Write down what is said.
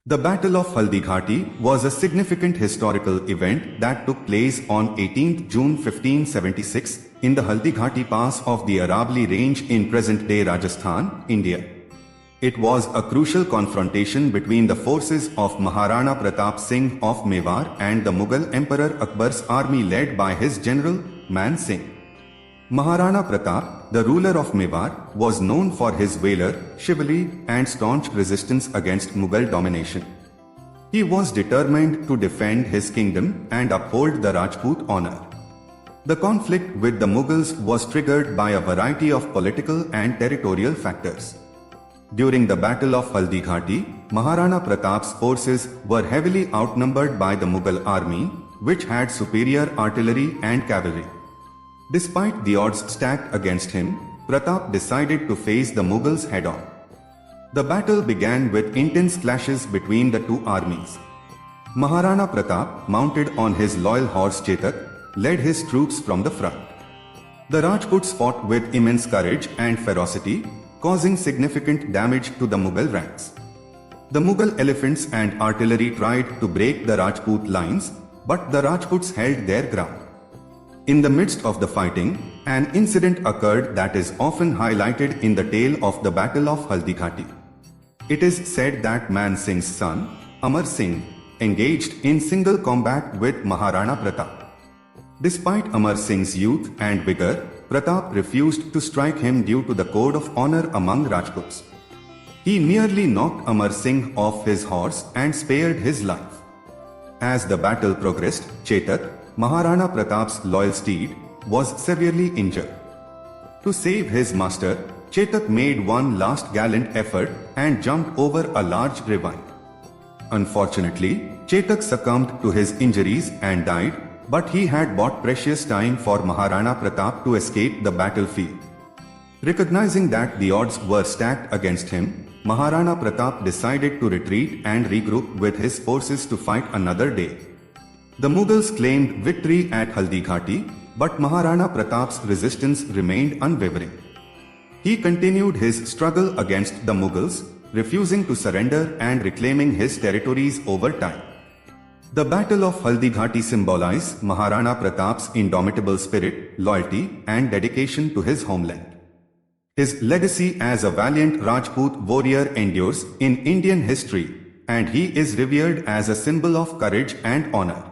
The Battle of Haldighati was a significant historical event that took place on 18 June 1576 in the Haldighati Pass of the Aravalli Range in present-day Rajasthan, India. It was a crucial confrontation between the forces of Maharana Pratap Singh of Mewar and the Mughal Emperor Akbar's army led by his general, Man Singh. Maharana Pratap, the ruler of Mewar, was known for his valor, chivalry, and staunch resistance against Mughal domination. He was determined to defend his kingdom and uphold the Rajput honor. The conflict with the Mughals was triggered by a variety of political and territorial factors. During the Battle of Haldighati, Maharana Pratap's forces were heavily outnumbered by the Mughal army, which had superior artillery and cavalry. Despite the odds stacked against him, Pratap decided to face the Mughals head-on. The battle began with intense clashes between the two armies. Maharana Pratap, mounted on his loyal horse Chetak, led his troops from the front. The Rajputs fought with immense courage and ferocity, causing significant damage to the Mughal ranks. The Mughal elephants and artillery tried to break the Rajput lines, but the Rajputs held their ground. In the midst of the fighting, an incident occurred that is often highlighted in the tale of the Battle of Haldighati. It is said that Man Singh's son, Amar Singh, engaged in single combat with Maharana Pratap. Despite Amar Singh's youth and vigor, Pratap refused to strike him due to the code of honor among Rajputs. He merely knocked Amar Singh off his horse and spared his life. As the battle progressed, Chetak, Maharana Pratap's loyal steed, was severely injured. To save his master, Chetak made one last gallant effort and jumped over a large ravine. Unfortunately, Chetak succumbed to his injuries and died, but he had bought precious time for Maharana Pratap to escape the battlefield. Recognizing that the odds were stacked against him, Maharana Pratap decided to retreat and regroup with his forces to fight another day. The Mughals claimed victory at Haldighati, but Maharana Pratap's resistance remained unwavering. He continued his struggle against the Mughals, refusing to surrender and reclaiming his territories over time. The Battle of Haldighati symbolized Maharana Pratap's indomitable spirit, loyalty, and dedication to his homeland. His legacy as a valiant Rajput warrior endures in Indian history, and he is revered as a symbol of courage and honor.